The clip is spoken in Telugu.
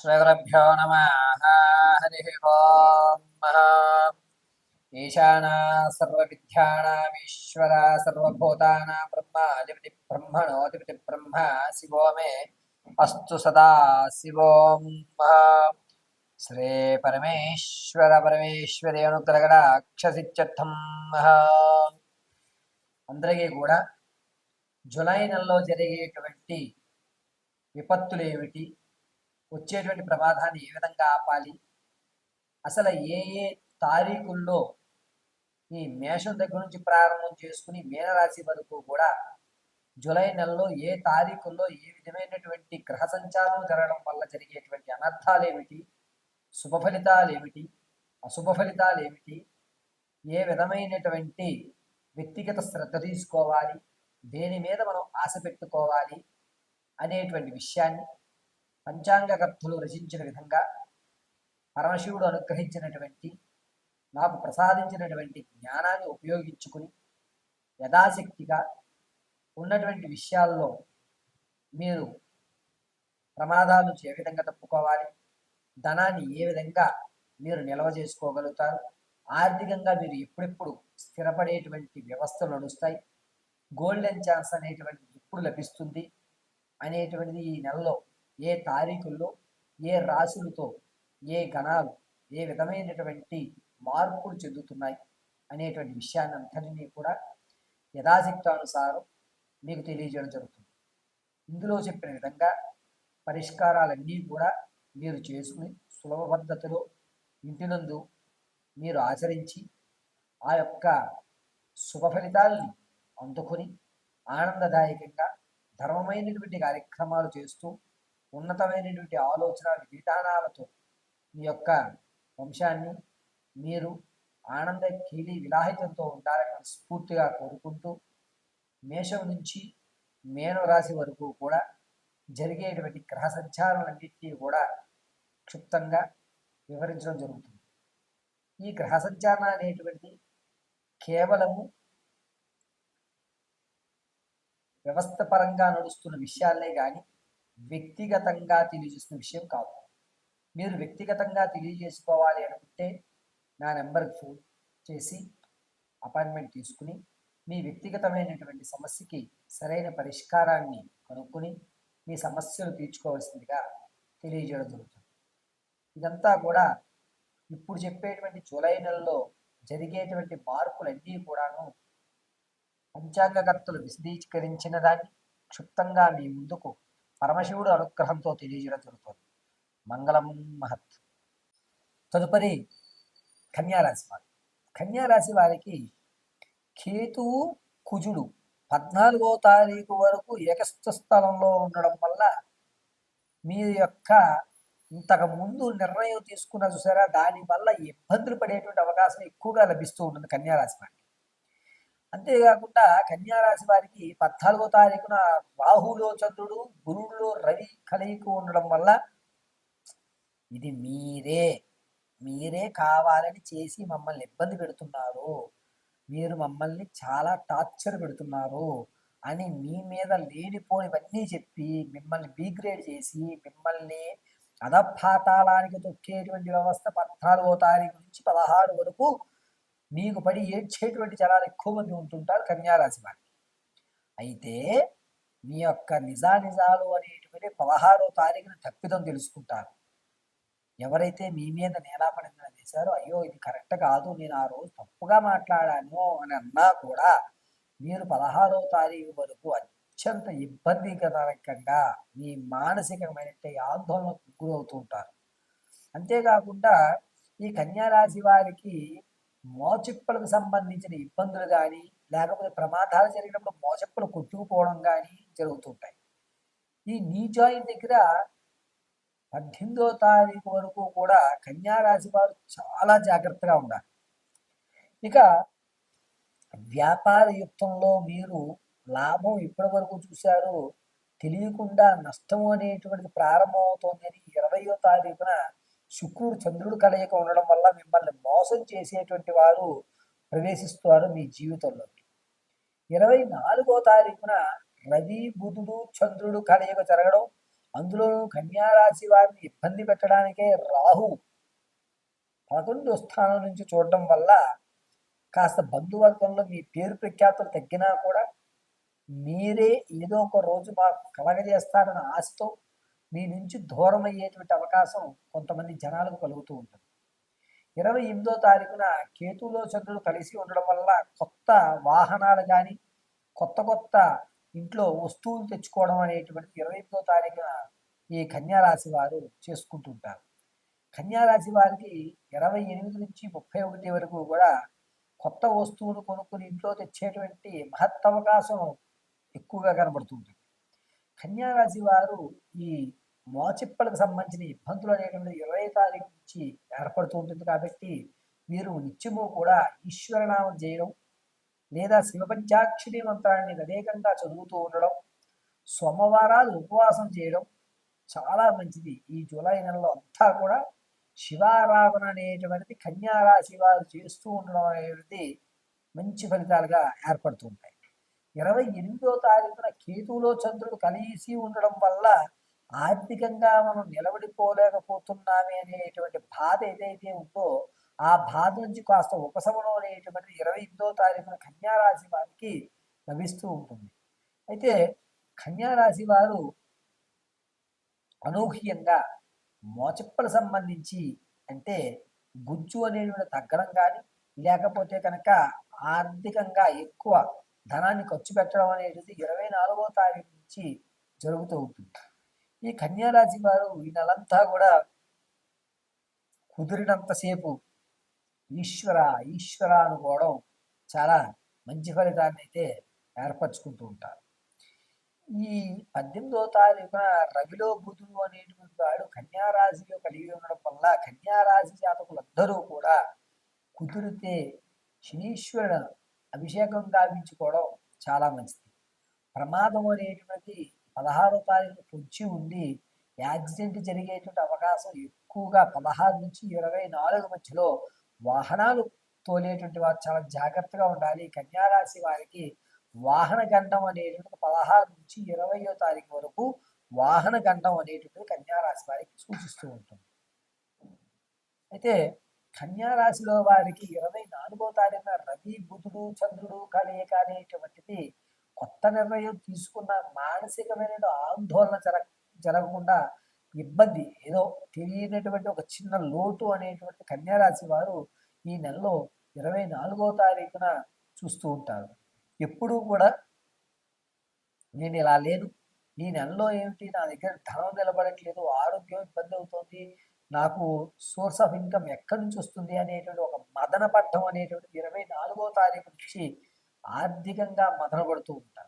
శ్రీగురుభ్యో నమః. హరి ఓం. ఈశానా సర్వవిద్యానామీశ్వర సర్వభూతానాం బ్రహ్మాధిపతి బ్రహ్మణోధిపతి బ్రహ్మ శివో మే అస్తు సదా శివోం. శ్రీ పరమేశ్వర పరమేశ్వరి అనుగ్రహ అక్షసిత్యర్థం. అందరికీ కూడా జూలై నెలలో జరిగేటువంటి విపత్తులు ఏమిటి, వచ్చేటువంటి ప్రమాదాన్ని ఏ విధంగా ఆపాలి, అసలు ఏ ఏ తారీఖుల్లో ఈ మేషం దగ్గర నుంచి ప్రారంభం చేసుకుని మీనరాశి వరకు కూడా జూలై నెలలో ఏ తారీఖుల్లో ఏ విధమైనటువంటి గ్రహ సంచారం జరగడం వల్ల జరిగేటువంటి అనర్థాలు ఏమిటి, శుభ ఫలితాలు ఏమిటి, అశుభ ఫలితాలు ఏమిటి, ఏ విధమైనటువంటి వ్యక్తిగత శ్రద్ధ తీసుకోవాలి, దేని మీద మనం ఆశ పెట్టుకోవాలి అనేటువంటి విషయాన్ని పంచాంగకర్తలు రచించిన విధంగా పరమశివుడు అనుగ్రహించినటువంటి నాకు ప్రసాదించినటువంటి జ్ఞానాన్ని ఉపయోగించుకుని యథాశక్తిగా ఉన్నటువంటి విషయాల్లో మీరు ప్రమాదాల నుంచి ఏ విధంగా తప్పుకోవాలి, ధనాన్ని ఏ విధంగా మీరు నిల్వ చేసుకోగలుగుతారు, ఆర్థికంగా మీరు ఎప్పుడెప్పుడు స్థిరపడేటువంటి వ్యవస్థలు నడుస్తాయి, గోల్డెన్ ఛాన్స్ అనేటువంటిది ఎప్పుడు లభిస్తుంది అనేటువంటిది ఈ నెలలో ఏ తారీఖుల్లో ఏ రాశులతో ఏ గణాలు ఏ విధమైనటువంటి మార్పులు చెందుతున్నాయి అనేటువంటి విషయాన్ని అంతటినీ కూడా యథాశక్తానుసారం మీకు తెలియజేయడం జరుగుతుంది. ఇందులో చెప్పిన విధంగా పరిష్కారాలన్నీ కూడా మీరు చేసుకుని సులభ పద్ధతిలో ఇంటినందు మీరు ఆచరించి ఆ యొక్క శుభ ఫలితాలని అందుకొని ఆనందదాయకంగా ధర్మమైనటువంటి కార్యక్రమాలు చేస్తూ ఉన్నతమైనటువంటి ఆలోచన విధానాలతో మీ యొక్క వంశాన్ని మీరు ఆనంద కీలి విలాహితంతో ఉండాలని స్ఫూర్తిగా కోరుకుంటూ మేషం నుంచి మేన రాశి వరకు కూడా జరిగేటువంటి గ్రహ సంచారాలన్నింటినీ కూడా క్షుప్తంగా వివరించడం జరుగుతుంది. ఈ గ్రహ సంచారణ అనేటువంటిది కేవలము వ్యవస్థ పరంగా నడుస్తున్న విషయాలే కానీ వ్యక్తిగతంగా తెలియజేసిన విషయం కాదు. మీరు వ్యక్తిగతంగా తెలియజేసుకోవాలి అనుకుంటే నా నెంబర్కి ఫోన్ చేసి అపాయింట్మెంట్ తీసుకుని మీ వ్యక్తిగతమైనటువంటి సమస్యకి సరైన పరిష్కారాన్ని కనుక్కొని మీ సమస్యలు తీర్చుకోవాల్సిందిగా తెలియజేయడం జరుగుతుంది. ఇదంతా కూడా ఇప్పుడు చెప్పేటువంటి జూలై నెలలో జరిగేటువంటి మార్పులన్నీ కూడాను పంచాంగకర్తలు విశదీకరించిన దాన్ని క్షుప్తంగా మీ ముందుకు పరమశివుడు అనుగ్రహంతో తెలియజేయడం జరుగుతుంది. మంగళం మహత్. తదుపరి కన్యారాశి వారు. కన్యారాశి వారికి కేతువు కుజుడు 14వ తారీఖు వరకు ఏకస్థ స్థలంలో ఉండడం వల్ల మీ యొక్క ఇంతకు ముందు నిర్ణయం తీసుకున్న చూసారా, దానివల్ల ఇబ్బందులు పడేటువంటి అవకాశం ఎక్కువగా లభిస్తూ ఉంటుంది కన్యారాశి వారికి. అంతేకాకుండా కన్యారాశి వారికి 14వ తారీఖున రాహులో చంద్రుడు గురువులో రవి కలయిక ఉండడం వల్ల ఇది మీరే కావాలని చేసి మమ్మల్ని ఇబ్బంది పెడుతున్నారు, మీరు మమ్మల్ని చాలా టార్చర్ పెడుతున్నారు అని మీ మీద లేనిపోనివన్నీ చెప్పి మిమ్మల్ని బీగ్రేడ్ చేసి మిమ్మల్ని అధపాతాళానికి తొక్కేటువంటి వ్యవస్థ 14వ తారీఖు నుంచి 16 వరకు మీకు పడి ఏడ్చేటువంటి జనాలు ఎక్కువ మంది ఉంటుంటారు కన్యారాశి వారికి. అయితే మీ యొక్క నిజాలు అనేటువంటి 16వ తారీఖున తప్పిదం తెలుసుకుంటారు. ఎవరైతే మీ మీద నేలాపనిందన చేశారో, అయ్యో ఇది కరెక్ట్ కాదు, నేను ఆ రోజు తప్పుగా మాట్లాడాను అని అన్నా కూడా మీరు 16వ తారీఖు వరకు అత్యంత ఇబ్బందికరంగా మీ మానసికమైన ఆందోళనకు గురవుతూ ఉంటారు. అంతేకాకుండా ఈ కన్యారాశి వారికి మోచెప్పులకు సంబంధించిన ఇబ్బందులు కానీ లేకపోతే ప్రమాదాలు జరిగినప్పుడు మోచెప్పులు కొట్టుకుపోవడం కానీ జరుగుతుంటాయి. ఈ నీ జాయింట్ దగ్గర 18వ తారీఖు వరకు కూడా కన్యారాశి వారు చాలా జాగ్రత్తగా ఉండాలి. ఇక వ్యాపార యుక్తంలో మీరు లాభం ఇప్పటి వరకు చూశారు, తెలియకుండా నష్టం అనేటువంటిది ప్రారంభమవుతోందని 20వ తారీఖున శుక్రుడు చంద్రుడు కలయిక ఉండడం వల్ల మిమ్మల్ని మోసం చేసేటువంటి వారు ప్రవేశిస్తారు మీ జీవితంలోకి. 24వ తారీఖున రవి బుధుడు చంద్రుడు కలయిక జరగడం, అందులో కన్యారాశి వారిని ఇబ్బంది పెట్టడానికే రాహు 11వ స్థానం నుంచి చూడడం వల్ల కాస్త బంధువర్గంలో మీ పేరు ప్రఖ్యాతులు తగ్గినా కూడా మీరే ఏదో ఒక రోజు మాకు కలగజేస్తారన్న ఆశతో మీ నుంచి దూరం అయ్యేటువంటి అవకాశం కొంతమంది జనాలకు కలుగుతూ ఉంటుంది. 28వ తారీఖున కేతులో చంద్రుడు కలిసి ఉండడం వల్ల కొత్త వాహనాలు కానీ కొత్త ఇంట్లో వస్తువులు తెచ్చుకోవడం అనేటువంటిది 28వ తారీఖున ఈ కన్యారాశి వారు చేసుకుంటుంటారు. కన్యారాశి వారికి 28 నుంచి 31 వరకు కూడా కొత్త వస్తువులు కొనుక్కుని ఇంట్లో తెచ్చేటువంటి మహత్తవకాశం ఎక్కువగా కనబడుతుంటుంది. కన్యారాశి వారు ఈ మోచిప్పలకు సంబంధించిన ఇబ్బందులు అనేటువంటి 20 తారీఖు నుంచి ఏర్పడుతూ ఉంటుంది. కాబట్టి వీరు నిత్యము కూడా ఈశ్వరనామం చేయడం లేదా శివపంచాక్షరి మంత్రాన్ని తదేకంగా చదువుతూ ఉండడం, సోమవారాలు ఉపవాసం చేయడం చాలా మంచిది. ఈ జూలై నెలలో అంతా కూడా శివారాధన అనేటువంటిది కన్యారాశి వారు చేస్తూ ఉండడం అనేది మంచి ఫలితాలుగా ఏర్పడుతూ ఉంటాయి. 28వ తారీఖున కేతువులో చంద్రుడు కలిసి ఉండడం వల్ల ఆర్థికంగా మనం నిలబడిపోలేకపోతున్నామే అనేటువంటి బాధ ఏదైతే ఉందో ఆ బాధ నుంచి కాస్త ఉపశమనం అనేటువంటిది 28వ తారీఖున కన్యారాశి వారికి లభిస్తూ ఉంటుంది. అయితే కన్యారాశి వారు అనూహ్యంగా మోచిప్పలు సంబంధించి అంటే గుజ్జు అనేటువంటి తగ్గడం కానీ లేకపోతే కనుక ఆర్థికంగా ఎక్కువ ధనాన్ని ఖర్చు పెట్టడం అనేది 24వ తారీఖు నుంచి జరుగుతూ ఉంటుంది. ఈ కన్యారాశి వారు ఈ నెలంతా కూడా కుదిరినంతసేపు ఈశ్వర ఈశ్వర అనుకోవడం చాలా మంచి ఫలితాన్ని అయితే ఏర్పరచుకుంటూ ఉంటారు. ఈ 18వ తారీఖున రవిలో బుధుడు అనేటువంటి వాడు కన్యారాశిలో కలిగి ఉండడం వల్ల కన్యారాశి జాతకులందరూ కూడా కుదిరితే శనీశ్వరుడు అభిషేకం గావించుకోవడం చాలా మంచిది. ప్రమాదం అనేటువంటి 16వ తారీఖు పొంచి ఉండి యాక్సిడెంట్ జరిగేటువంటి అవకాశం ఎక్కువగా 16 నుంచి 24 మధ్యలో వాహనాలు తోలేటువంటి వారు చాలా జాగ్రత్తగా ఉండాలి. కన్యారాశి వారికి వాహన గండం అనేటువంటిది 16 నుంచి 20వ తారీఖు వరకు వాహన గండం అనేటువంటిది కన్యారాశి వారికి సూచిస్తూ ఉంటుంది. అయితే కన్యారాశిలో వారికి 24వ తారీఖున రవి బుధుడు చంద్రుడు కలయిక అనేటువంటిది కొత్త నిర్ణయం తీసుకున్న మానసికమైన ఆందోళన జరగకుండా ఇబ్బంది ఏదో తెలియనటువంటి ఒక చిన్న లోటు అనేటువంటి కన్యారాశి వారు ఈ నెలలో 24వ తారీఖున చూస్తూ ఉంటారు. ఎప్పుడూ కూడా నేను ఇలా లేను, ఈ నెలలో ఏమిటి నా దగ్గర ధనం నిలబడట్లేదు, ఆరోగ్యం ఇబ్బంది అవుతుంది, నాకు సోర్స్ ఆఫ్ ఇన్కమ్ ఎక్కడి నుంచి వస్తుంది అనేటువంటి ఒక మదన పట్టం అనేటువంటి 24వ తారీఖు నుంచి ఆర్థికంగా మదనపడుతూ ఉంటారు.